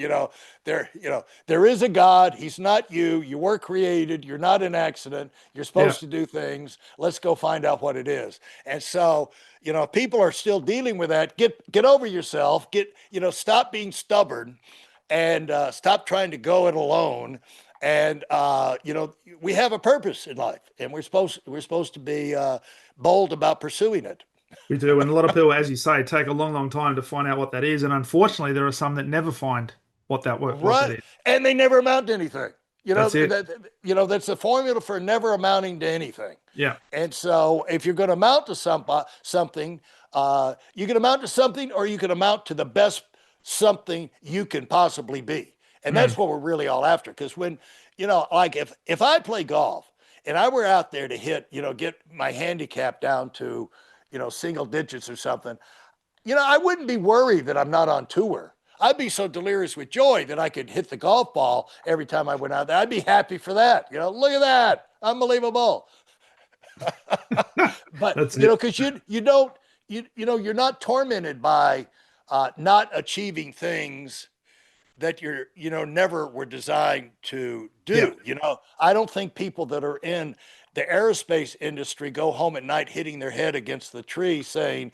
there is a God. He's not you. You were created. You're not an accident. You're Yeah. supposed to do things. Let's go find out what it is. And so, people are still dealing with that. Get over yourself. Stop being stubborn and stop trying to go it alone. And we have a purpose in life, and we're supposed to be bold about pursuing it. We do. And a lot of people, as you say, take a long, long time to find out what that is. And unfortunately, there are some that never find what that Right. is. And they never amount to anything. That's it. That's the formula for never amounting to anything. Yeah. And so if you're going to amount to something, you can amount to something or you can amount to the best something you can possibly be. And Mm. that's what we're really all after. Because when, like if I play golf and I were out there to hit, get my handicap down to, single digits or something, I wouldn't be worried that I'm not on tour. I'd be so delirious with joy that I could hit the golf ball every time I went out there. I'd be happy for that. Look at that. Unbelievable. But, That's it. because you don't, you're not tormented by not achieving things that never were designed to Yeah. do. I don't think people that are in the aerospace industry go home at night hitting their head against the tree saying,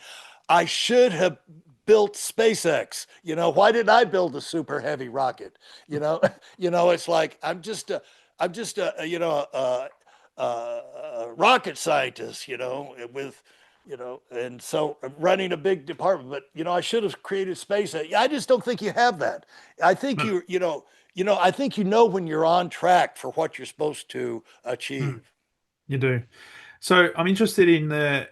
I should have built SpaceX. Why didn't I build a super heavy rocket? It's like I'm just a rocket scientist, with and so running a big department. But I should have created space. I just don't think you have that. I think No. I think when you're on track for what you're supposed to Mm. achieve. You do. So I'm interested in the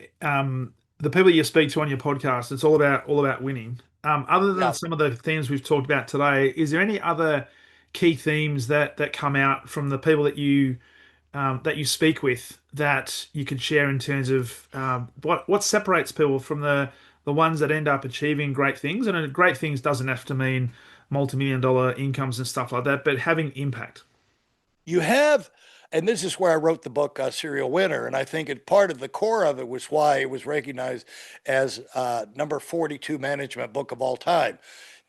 people you speak to on your podcast. It's all about winning. Other than Yeah. some of the themes we've talked about today, is there any other key themes that come out from the people that you speak with that you can share in terms of what separates people from the ones that end up achieving great things? And great things doesn't have to mean multi-million dollar incomes and stuff like that, but having impact. You have, and this is where I wrote the book Serial Winner, and I think part of the core of it was why it was recognized as number 42 management book of all time.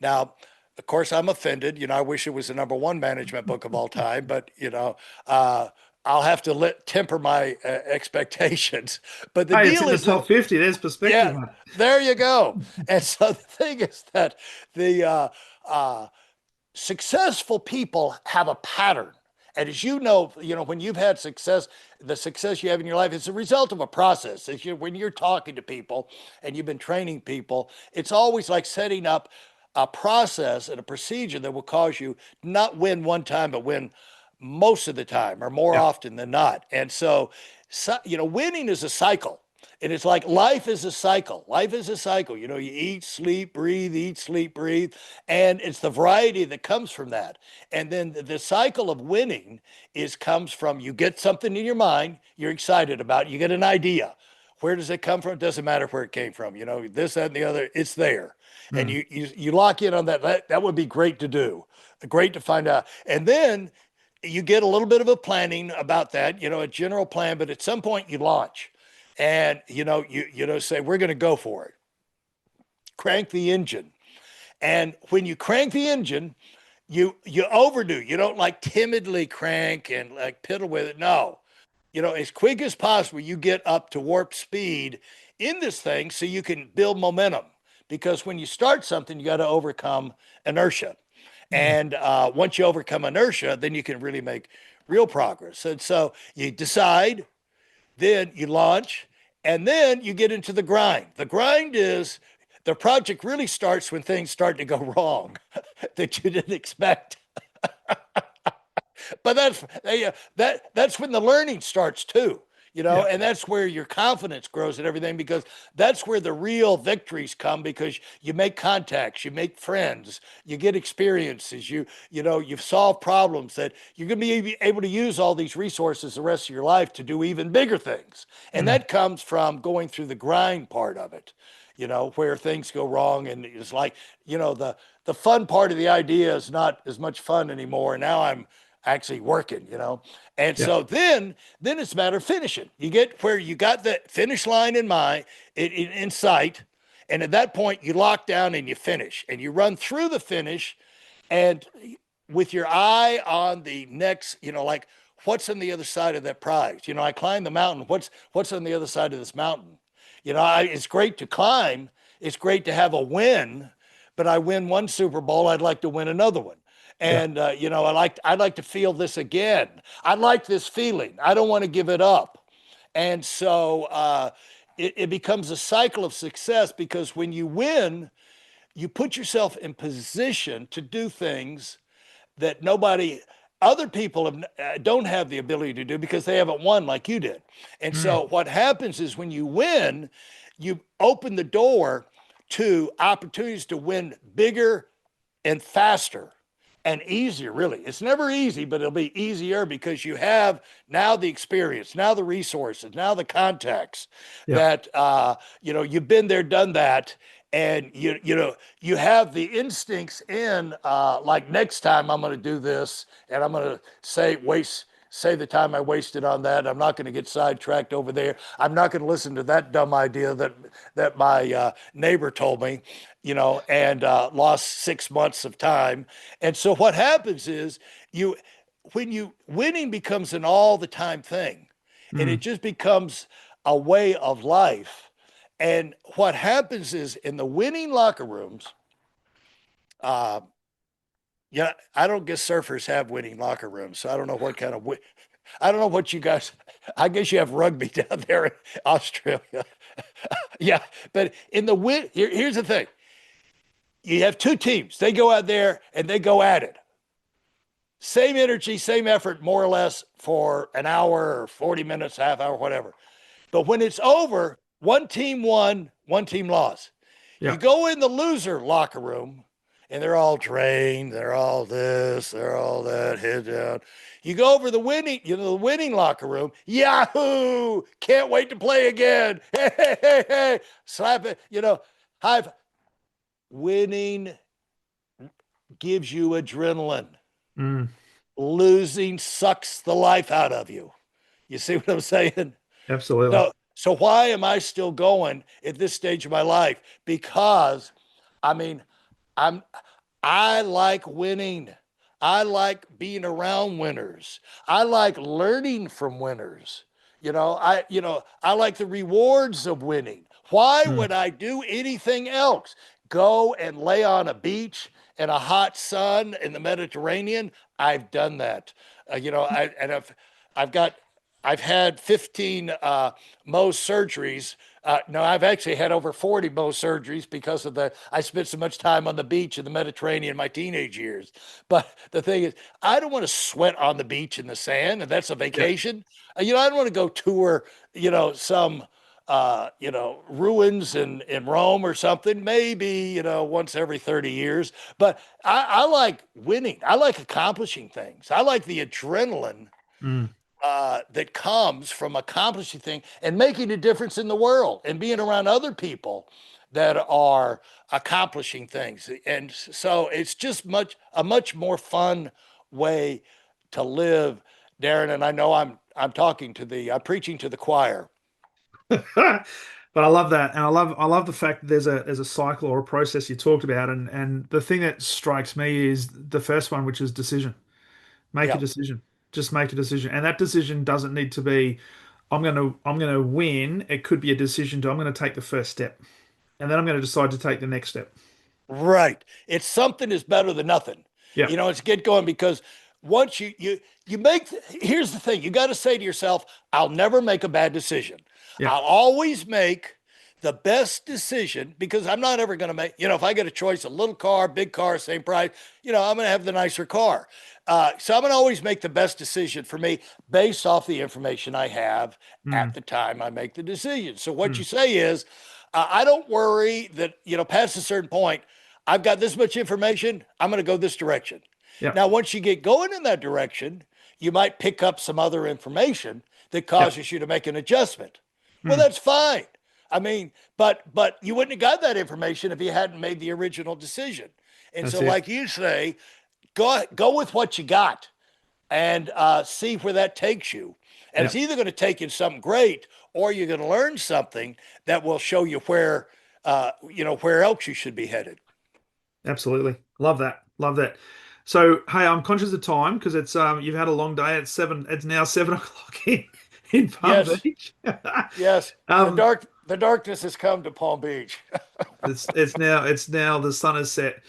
Now, of course, I'm offended. I wish it was the number one management book of all time, but I'll have to temper my expectations. But the Hey, it's deal in the is that, top 50. There's perspective, yeah, mate. there you go. And so the thing is that the uh, successful people have a pattern. And as when you've had success, the success you have in your life is a result of a process. When you're talking to people and you've been training people, it's always like setting up a process and a procedure that will cause you not win one time, but win most of the time or more Yeah. often than not. And winning is a cycle. And it's like life is a cycle. Life is a cycle. You eat, sleep, breathe, eat, sleep, breathe. And it's the variety that comes from that. And then the cycle of winning comes from you get something in your mind you're excited about, you get an idea. Where does it come from? It doesn't matter where it came from. This, that, and the other, it's there. And Mm. you lock in on that. That would be great to do, great to find out. And then you get a little bit of a planning about that, a general plan, but at some point you launch and you say we're going to go for it, crank the engine. And when you crank the engine, you overdo. You don't like timidly crank and like piddle with it. No, as quick as possible, you get up to warp speed in this thing so you can build momentum. Because when you start something, you got to overcome inertia. Mm. And once you overcome inertia, then you can really make real progress. And so you decide, then you launch, and then you get into the grind. The grind is the project really starts when things start to go wrong that you didn't expect. But that's when the learning starts too. Yeah. And that's where your confidence grows and everything, because that's where the real victories come, because you make contacts, you make friends, you get experiences, you've solved problems that you're going to be able to use all these resources the rest of your life to do even bigger things. And Mm. that comes from going through the grind part of it, where things go wrong. And it's like, the fun part of the idea is not as much fun anymore. Now I'm actually working. And Yeah. so then it's a matter of finishing. You get where you got the finish line in sight, and at that point you lock down and you finish, and you run through the finish, and with your eye on the next, like what's on the other side of that prize. I climb the mountain. What's on the other side of this mountain? It's great to climb. It's great to have a win, but I win one Super Bowl. I'd like to win another one. Yeah. And I'd like to feel this again. I like this feeling. I don't want to give it up. And so it becomes a cycle of success, because when you win, you put yourself in position to do things that other people don't have the ability to do, because they haven't won like you did. And Mm. so what happens is when you win, you open the door to opportunities to win bigger and faster and easier. Really, it's never easy, but it'll be easier because you have now the experience, now the resources, now the contacts Yeah. that you've been there, done that. And you have the instincts in like, next time I'm going to do this, and I'm going to say the time I wasted on that. I'm not going to get sidetracked over there. I'm not going to listen to that dumb idea that my neighbor told me, and lost 6 months of time. And so what happens is winning becomes an all the time thing, and it Mm. just becomes a way of life. And what happens is in the winning locker rooms, uh, I don't guess surfers have winning locker rooms, so I don't know what kind of I don't know what you guys. I guess you have rugby down there in Australia. Yeah, but in the here's the thing: you have two teams. They go out there and they go at it. Same energy, same effort, more or less, for an hour or 40 minutes, half hour, whatever. But when it's over, one team won, one team lost. You Yeah. go in the loser locker room, and they're all drained. They're all this, they're all that, head down. You go over the winning, the winning locker room. Yahoo! Can't wait to play again. Hey, hey, hey, hey. Slap it. High winning gives you adrenaline. Mm, Losing sucks the life out of you. You see what I'm saying? absolutely. So why am I still going at this stage of my life? Because I mean, I'm I like winning. I like being around winners. I like learning from winners. I like the rewards of winning. Why Mm. would I do anything else? Go and lay on a beach in a hot sun in the Mediterranean? I've done that. I've got I've had 15 Mohs surgeries. No, I've actually had over 40 Mohs surgeries because I spent so much time on the beach in the Mediterranean in my teenage years. But the thing is, I don't want to sweat on the beach in the sand, and that's a Yeah. vacation. I don't want to go tour, some, ruins in Rome or something, maybe, once every 30 years. But I like winning. I like accomplishing things. I like the adrenaline Mm. that comes from accomplishing things and making a difference in the world and being around other people that are accomplishing things. And so it's just a much more fun way to live, Darren. And I know I'm preaching to the choir. But I love that, and I love the fact that there's a cycle or a process you talked about, and the thing that strikes me is the first one, which is decision. Make a Yeah. decision. Just make a decision, and that decision doesn't need to be I'm gonna win. It could be a decision to I'm gonna take the first step, and then I'm gonna decide to take the next step. Right. It's something is better than nothing. Yeah, It's get going because once you make here's the thing, you got to say to yourself, I'll never make a bad decision. yeah, I'll always make the best decision because I'm not ever going to make, if I get a choice, a little car, big car, same price, I'm going to have the nicer car. So I'm going to always make the best decision for me based off the information I have mm, at the time I make the decision. So what mm, you say is, I don't worry that, past a certain point, I've got this much information. I'm going to go this direction. yeah, Now, once you get going in that direction, you might pick up some other information that yeah, causes you to make an adjustment. Well, mm, that's fine. I mean, but you wouldn't have got that information if you hadn't made the original decision. And that's so, it. like you say, go with what you got and see where that takes you. And Yeah, it's either going to take you to something great, or you're going to learn something that will show you where else you should be headed. absolutely. Love that. Love that. So, hey, I'm conscious of time because it's you've had a long day. It's seven. It's now 7 o'clock in Palm Yes, Beach. yes. Um, The darkness has come to Palm Beach. it's now the sun is set.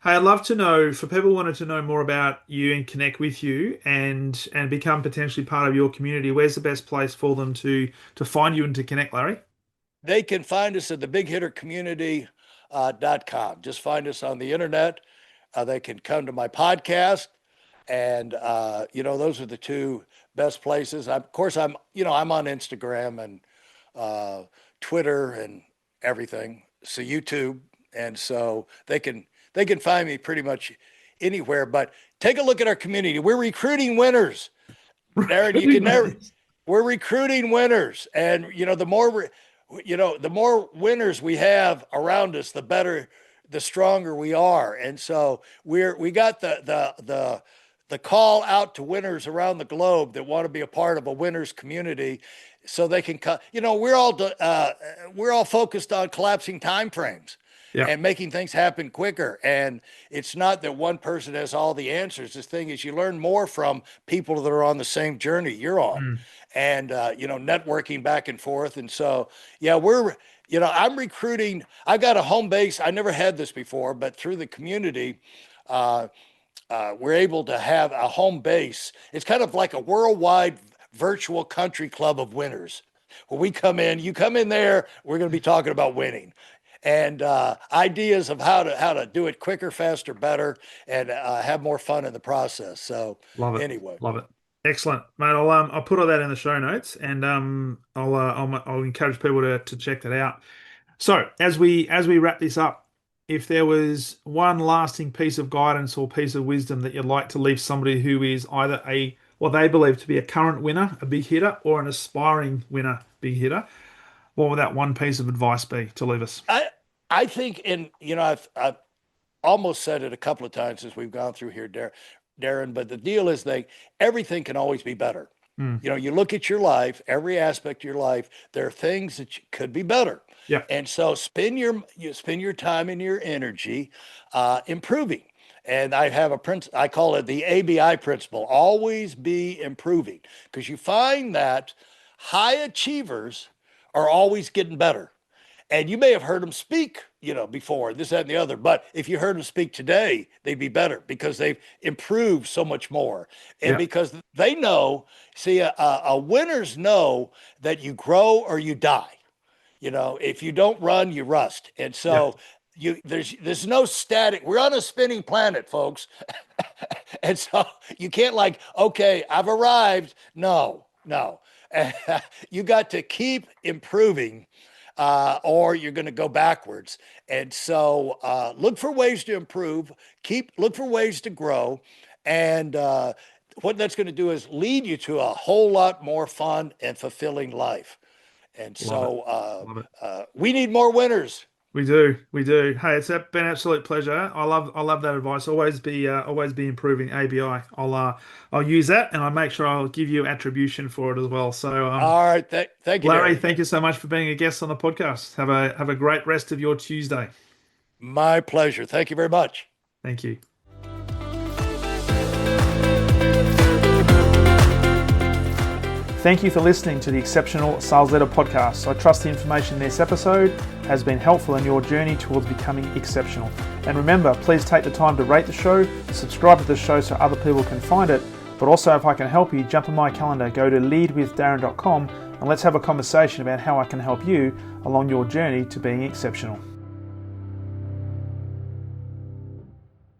Hey, I'd love to know for people who wanted to know more about you and connect with you and become potentially part of your community. Where's the best place for them to find you and to connect, Larry? They can find us at the Big Hitter Community.com. Just find us on the internet. They can come to my podcast, and those are the two best places. Of course, I'm on Instagram and uh, Twitter and everything. So YouTube, and so they can find me pretty much anywhere. But take a look at our community. We're recruiting winners, Darren. You can never. We're recruiting winners, and the more winners we have around us, the better, the stronger we are. And so we got the call out to winners around the globe that want to be a part of a winners community, so they can come. We're all focused on collapsing time frames Yeah. and making things happen quicker. And it's not that one person has all the answers. The thing is, you learn more from people that are on the same journey you're on, Mm. and networking back and forth. And so, yeah, I'm recruiting. I've got a home base. I never had this before, but through the community, uh, we're able to have a home base. It's kind of like a worldwide virtual country club of winners. When we come in, you come in there, we're going to be talking about winning and ideas of how to do it quicker, faster, better, and have more fun in the process. So Love it. anyway, Love it. Excellent, mate. I'll put all that in the show notes, and I'll encourage people to check that out. So as we wrap this up, if there was one lasting piece of guidance or piece of wisdom that you'd like to leave somebody who is either what they believe to be a current winner, a big hitter, or an aspiring winner, big hitter, what would that one piece of advice be to leave us? I think, and I've almost said it a couple of times as we've gone through here, Darren. But the deal is that everything can always be better. Mm. You look at your life, every aspect of your life, there are things that could be better. Yeah. And so you spend your time and your energy improving. And I have I call it the ABI principle, always be improving, because you find that high achievers are always getting better. And you may have heard them speak, before, this, that, and the other. But if you heard them speak today, they'd be better because they've improved so much more. And Yeah. because they know, see, a winners know that you grow or you die. If you don't run, you rust. And Yeah. so there's no static. We're on a spinning planet, folks. And so you can't okay, I've arrived. No. You got to keep improving, or you're going to go backwards. And so look for ways to improve, look for ways to grow. And what that's going to do is lead you to a whole lot more fun and fulfilling life. And so Love it. we need more winners. We do. Hey, it's been an absolute pleasure. I love that advice. Always be improving. ABI. I'll use that, and I'll make sure I'll give you attribution for it as well. So, All right, thank you, Larry, Darren. thank you so much for being a guest on the podcast. Have a great rest of your Tuesday. My pleasure. Thank you very much. Thank you. Thank you for listening to the Exceptional Sales Leader Podcast. I trust the information in this episode has been helpful in your journey towards becoming exceptional. And remember, please take the time to rate the show, subscribe to the show so other people can find it. But also, if I can help you, jump on my calendar, go to leadwithdarren.com, and let's have a conversation about how I can help you along your journey to being exceptional.